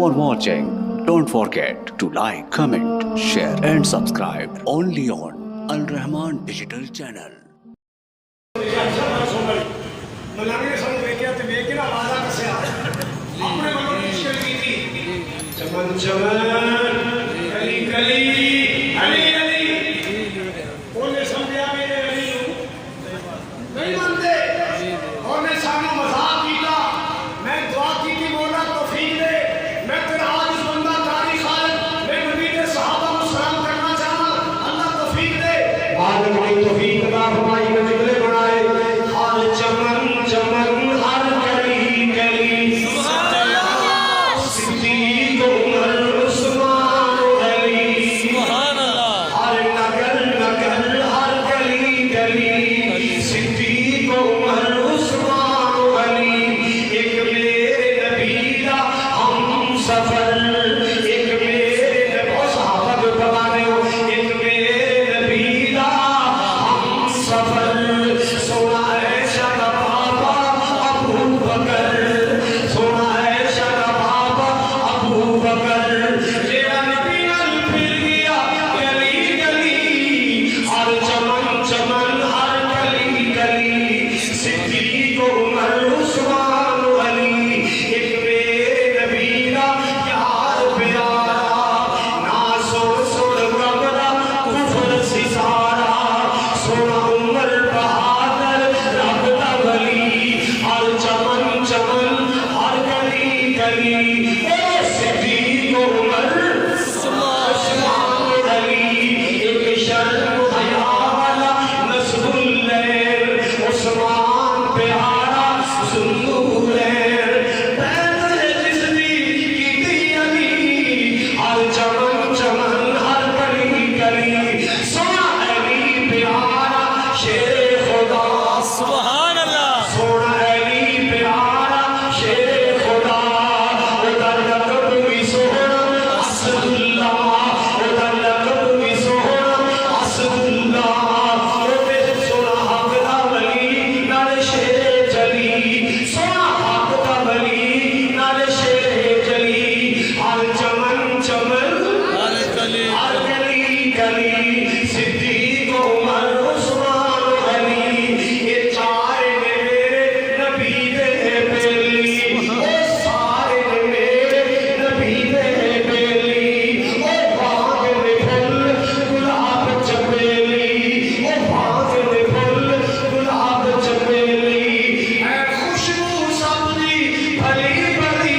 For watching, don't forget to like, comment, share and subscribe only on Al Rahman Digital Channel. मलांगे सब वेख्या ते वेखना वादा कसे अपने मनो मुश्किल की थी चमन चमन कली कली अली अली बोले समझा मेरे अली नहीं मानते और मैं सामने मजाक कीता मैं दुआ की थी बोला तौफीक दे मैं तेरा आज बंदा कारी खालिद मैं नबी के सहाबा को सलाम करना चाहता अल्लाह तौफीक दे बाद में तौफीक अता फरमाई में निकले बनाए हाल चमन चमन हर गली गली सुभान अल्लाह सिद्दीक उमर उस्मान अली सुभान अल्लाह हर नगर नगर हर गली गली सिद्दीक उमर उस्मान अली एक मेरे नबी दा हम सफर एक मेरे नबी सहाबा को बताने हो एक मेरे नबी दा हम सफर सोना है शादा बाबा अबू बकर सोना है शादा बाबा अबू बकर तेरा नबी नाल फिर गया गली गली हर चमन चमन हर गली गली सिद्दीक उमर उस्मान अली एक मेरे नबी दा यार प्यारा ना सोर सोर कबरा कुफर सितारा सोना उमर बहादुर रब दा वली हर चमन चमन हर गली गली ओ सिद्दीक उमर उस्मान अली एक शर्म हया वाला नस्बुल्लैल उस्मान प्यारा सुन्नूरैल पैदल जिसदी कीती अली हर चमन चमन हर गली गली सोना अली प्यारा शेर खुदा सुभान अल्लाह सोना अली प्यारा शेर खुदा उधर लकब भी सोना असदुल्लाह उधर लकब भी सोना असदुल्लाह उधर सोना हक दा वली नाल शेर जली सोना हक दा वली नाल शेर जली हर चमन चमन हर गली हर गली गली सिद्दीक उमर उस्मान अली ये चार ने मेरे नबी दे बेली ओ सारे ने मेरे नबी दे बेली ओ बाग ने फूल गुलाब चमेली ओ बाग ने फूल गुलाब चमेली ऐ खुशबू सबदी भली भली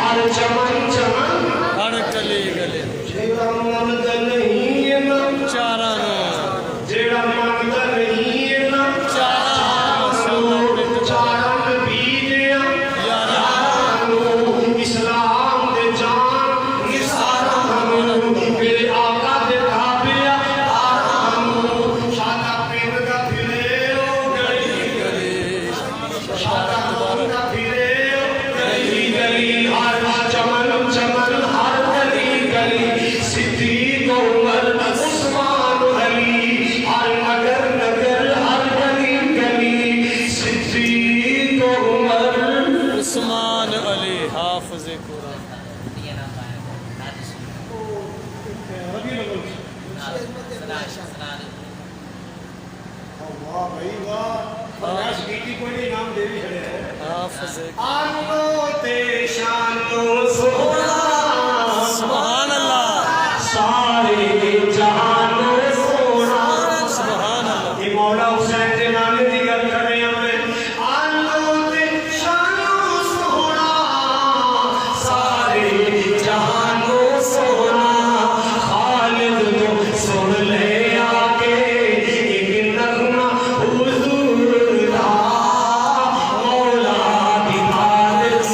हर चमन चमन हर गली गली जेड़ा मनद नहीं है ना चारा जेड़ा मनद नहीं है ना चारण बीजिया यारानू इस्लाम दे जान निसारानू मेरे आका दे ताबिया आरानू शादा पिंड दा फिरे ओ गली गली शादा पिंड दा फिरे ओ गली गली हर चमन चमन हर गली गली सिद्दीक उमर उस्मान अली हर नगर नगर हर गली गली सिद्दीक उमर उस्मान अली हाफिज कुरान वाह भाई वाह बस गीती कोई नहीं नाम दे भी खड़े हैं हाफिज आनो ते शानो सोना सुभान अल्लाह सारे जहानो सोना सुभान अल्लाह ये मौला हुसैन के नाम की गल कर रहे हैं हमने आनो ते शानो सोना सारे जहानो सोना खालिद तो सुन ले आके एक नगमा हुजूर दा मौला दी बात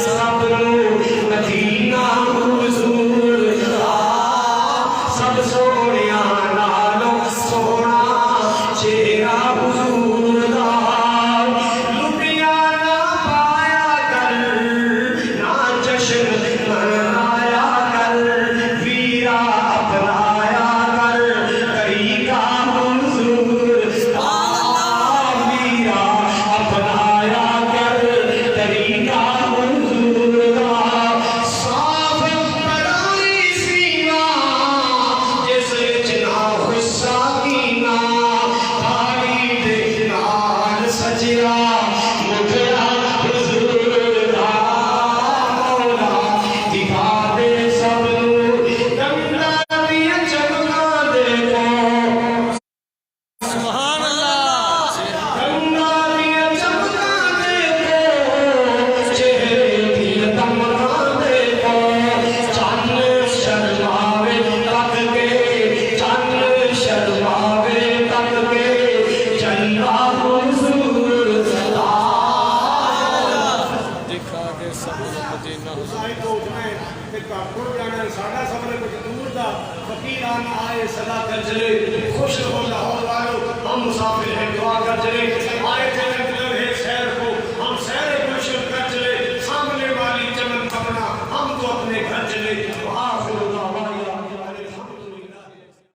मदीना साईं तो उठना है ते काकुड़ जाना है साडा सफर कुछ दूर दा फकीर आना आए सदा कर चले खुश हो लाहौर वालों हम मुसाफिर हैं दुआ कर चले